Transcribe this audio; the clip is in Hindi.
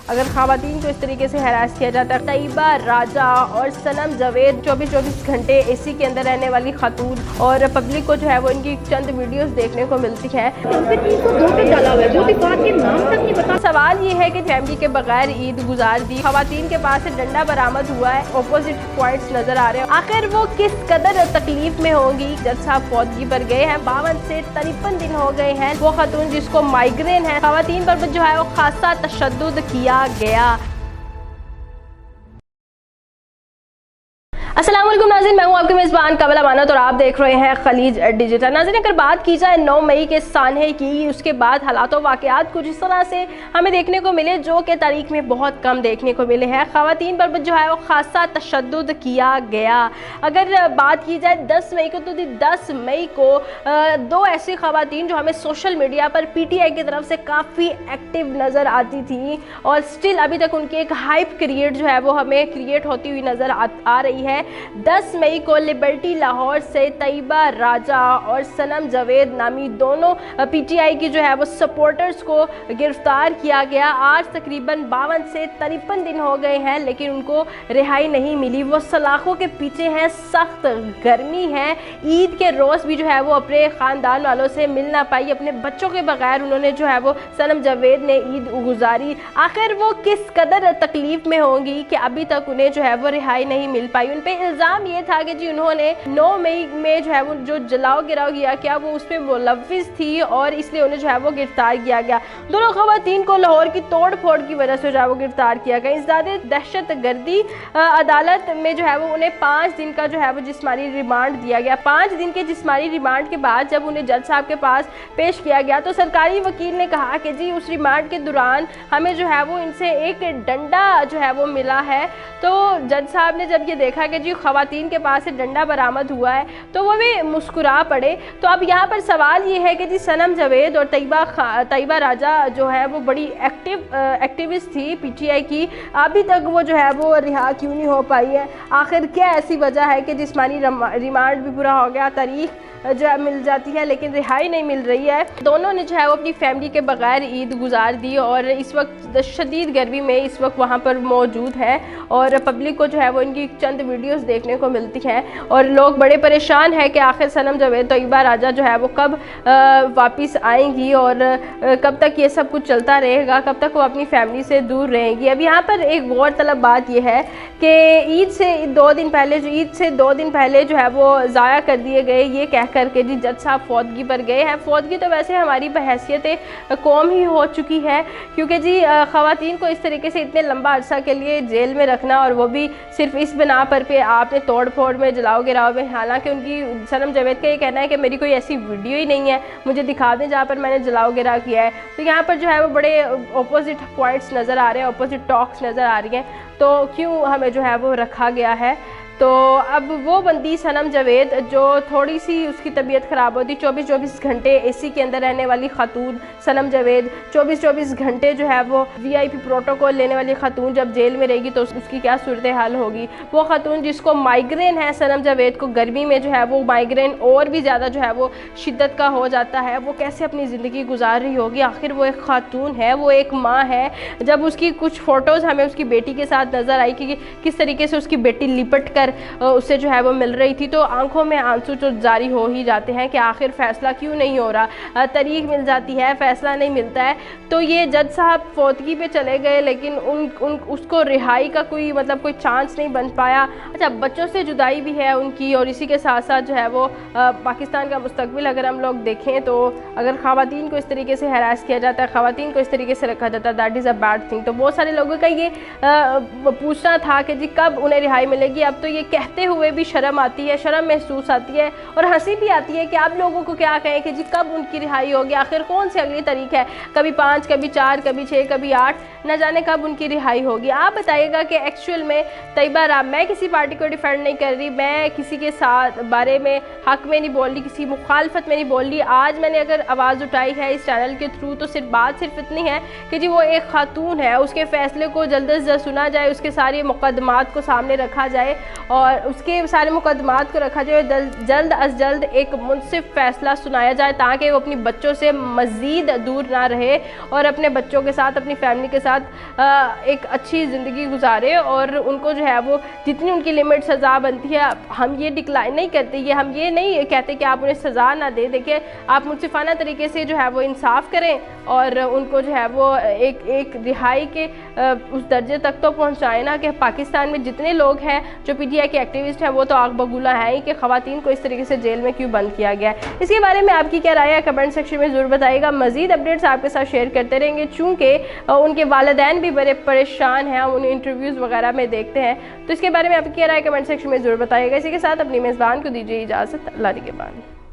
अगर खवातीन को इस तरीके से हरास किया जाता है। तैयबा राजा और सनम जावेद 24 घंटे एसी के अंदर रहने वाली खातून, और पब्लिक को जो है वो इनकी चंद वीडियोस देखने को मिलती है। सवाल ये है कि फैमिली के बगैर ईद गुजार दी, खवातीन के पास से डंडा बरामद हुआ है, ऑपोजिट पॉइंट्स नजर आ रहे हैं। आखिर वो किस कदर तकलीफ में होंगी। जज साहब फौतगी पर गए हैं, 52 से 53 दिन हो गए हैं। वो खातून जिसको माइग्रेन है, खवातीन पर जो है वो खासा तशद्दुद किया गया। अस्सलाम वालेकुम नाज़रीन, मैं हूं आपके मेज़बान काबिल अमानत और आप देख रहे हैं खलीज डिजिटल। नाज़रीन, अगर बात की जाए 9 मई के सानहे की, उसके बाद हालात व वाक़यात कुछ इस तरह से हमें देखने को मिले जो कि तारीख में बहुत कम देखने को मिले हैं। ख़वातीन पर जो है वो खासा तशद्दुद किया गया। अगर बात की जाए 10 मई को, तो 10 मई को 2 ऐसी ख़वातीन जो हमें सोशल मीडिया पर PTI की तरफ से काफ़ी एक्टिव नज़र आती थी और स्टिल अभी तक उनकी एक हाइप क्रिएट जो है वो हमें क्रिएट होती हुई नज़र आ रही है। 10 मई को लिबर्टी लाहौर से तैयबा राजा और सनम जावेद नामी दोनों PTI की जो है वो सपोर्टर्स को गिरफ्तार किया गया। आज तकरीबन 52 से 53 दिन हो गए हैं, लेकिन उनको रिहाई नहीं मिली। वो सलाखों के पीछे हैं, सख्त गर्मी है। ईद के रोज़ भी जो है वो अपने ख़ानदान वालों से मिल ना पाई, अपने बच्चों के बगैर उन्होंने जो है वो सनम जावेद ने ईद गुजारी। आखिर वो किस कदर तकलीफ़ में होंगी कि अभी तक उन्हें जो है वो रिहाई नहीं मिल पाई। उन पे इल्ज़ाम ये था कि जी उन्होंने 9 मई में जो है वो जो जलाओ गिराव किया क्या वो उसमें मुलव्विस थी और इसलिए उन्हें जो है वो गिरफ्तार किया गया। दोनों खवातीन को लाहौर की तोड़ फोड़ की वजह से जो है वो गिरफ्तार किया गया। इस ज़्यादा दहशत गर्दी अदालत में जो है वो उन्हें 5 दिन का जो है वो जिस्मानी रिमांड दिया गया। 5 दिन के जिस्मानी रिमांड के बाद जब उन्हें जज साहब के पास पेश किया गया तो सरकारी वकील ने कहा कि जी उस रिमांड के दौरान हमें जो है वो इनसे एक डंडा जो है वो मिला है। तो जज साहब ने जब ये देखा कि जी खवातीन के पास से डंडा बरामद हुआ है तो वो भी मुस्कुरा पड़े। तो अब यहाँ पर सवाल ये है कि जी सनम जावेद और तैयबा राजा जो है वो बड़ी एक्टिविस्ट थी PTI की, अभी तक वो जो है वो रिहा क्यों नहीं हो पाई है। आखिर क्या ऐसी वजह है कि जिस्मानी रिमांड भी पूरा हो गया, तारीख जो है मिल जाती है लेकिन रिहाई नहीं मिल रही है। दोनों ने जो है वो अपनी फैमिली के बगैर ईद गुजार दी और इस वक्त शदीद गर्मी में इस वक्त वहाँ पर मौजूद है और पब्लिक को जो है वो इनकी चंद वीडियोस देखने को मिलती हैं और लोग बड़े परेशान हैं कि आखिर सनम जावेद तैयबा राजा जो है वो कब वापस आएंगी और कब तक ये सब कुछ चलता रहेगा, कब तक वो अपनी फैमिली से दूर रहेंगी। अब यहाँ पर एक गौरतलब बात यह है कि ईद से 2 दिन पहले जो है वो ज़ाया कर दिए गए, ये कह करके जी जज साहब फौतगी पर गए हैं। फौतगी तो वैसे हमारी बहैसियत कौम ही हो चुकी है, क्योंकि जी खवातीन को इस तरीके से इतने लंबा अरसा के लिए जेल में रखना और वो भी सिर्फ इस बिना पर पे आपने तोड़ फोड़ में जलाओ गिराव में, हालांकि उनकी सनम जावेद का ये कहना है कि मेरी कोई ऐसी वीडियो ही नहीं है, मुझे दिखा दें जहाँ पर मैंने जलाओ गिराव किया है। तो यहाँ पर जो है वो बड़े ऑपोजिट पॉइंट्स नज़र आ रहे हैं, ऑपोजिट टॉक्स नज़र आ रही हैं, तो क्यों हमें जो है वो रखा गया है। तो अब वो बंदी सनम जावेद जो थोड़ी सी उसकी तबीयत ख़राब होती, 24 घंटे एसी के अंदर रहने वाली खातून सनम जावेद, 24 घंटे जो है वो VIP प्रोटोकॉल लेने वाली खातून जब जेल में रहेगी तो उसकी क्या सूरत हाल होगी। वो खातून जिसको माइग्रेन है, सनम जावेद को गर्मी में जो है वो माइग्रेन और भी ज़्यादा जो है वो शिद्दत का हो जाता है, वो कैसे अपनी ज़िंदगी गुजार रही होगी। आखिर वो एक खातून है, वो एक माँ है। जब उसकी कुछ फ़ोटोज़ हमें उसकी बेटी के साथ नज़र आई कि किस तरीके से उसकी बेटी लिपट कर उससे जो है वो मिल रही थी, तो आंखों में आंसू तो जारी हो ही जाते हैं कि आखिर फ़ैसला क्यों नहीं हो रहा। तारीख मिल जाती है, फ़ैसला नहीं मिलता है। तो ये जज साहब फौतगी पे चले गए लेकिन उसको रिहाई का कोई कोई चांस नहीं बन पाया। अच्छा, बच्चों से जुदाई भी है उनकी और इसी के साथ साथ जो है वो पाकिस्तान का मुस्तकबिल अगर हम लोग देखें तो अगर ख़वातीन को इस तरीके से हरास किया जाता है, ख़वातीन को इस तरीके से रखा जाता है, that is a bad thing. तो बहुत सारे लोगों का ये पूछना था कि जी कब उन्हें रिहाई मिलेगी। अब तो ये कहते हुए भी शर्म आती है, शर्म महसूस आती है और हंसी भी आती है कि आप लोगों को क्या कहें कि जी कब उनकी रिहाई होगी। आखिर कौन सी अगली तारीख है, कभी 5, कभी 4, कभी 6, कभी 8, न जाने कब उनकी रिहाई होगी। आप बताइएगा कि एक्चुअल में तैयबा राम, मैं किसी पार्टी को डिफेंड नहीं कर रही, मैं किसी के साथ बारे में हक में नहीं बोल रही, किसी मुखालफत में नहीं बोल रही। आज मैंने अगर आवाज़ उठाई है इस चैनल के थ्रू तो बात सिर्फ इतनी है कि जी वो एक खातून है, उसके फ़ैसले को जल्द से जल्द सुना जाए, उसके सारे मुकदमात को सामने रखा जाए और उसके सारे मुकदमात को रखा जाए, जल्द अज जल्द एक मुनसिफ फैसला सुनाया जाए ताकि वो अपनी बच्चों से मज़ीद दूर ना रहे और अपने बच्चों के साथ, अपनी फैमिली के साथ एक अच्छी ज़िंदगी गुजारे। और उनको जो है वो जितनी उनकी लिमिट सज़ा बनती है, हम ये डिक्लाइन नहीं करते, ये हम ये नहीं कहते कि आप उन्हें सज़ा ना दें। देखिए, आप मुनसिफाना तरीके से जो है वो इंसाफ करें और उनको जो है वो एक रिहाई के उस दर्जे तक तो पहुँचाएँ ना कि पाकिस्तान में जितने लोग हैं जो PTI के एक्टिविस्ट हैं वो तो आग बगूला है ही कि ख़वातीन को इस तरीके से जेल में क्यों बंद किया गया है। इसके बारे में आपकी क्या राय है कमेंट सेक्शन में ज़रूर बताइएगा। मज़ीद अपडेट्स आपके साथ शेयर करते रहेंगे, चूँकि उनके वालिदैन भी बड़े परेशान हैं, उन्हें इंटरव्यूज़ वगैरह में देखते हैं। तो इसके बारे में आपकी क्या राय कमेंट सेक्शन में ज़रूर बताइएगा। इसी के साथ अपनी मेज़बान को दीजिए इजाज़त। अल्लाह निगहबान।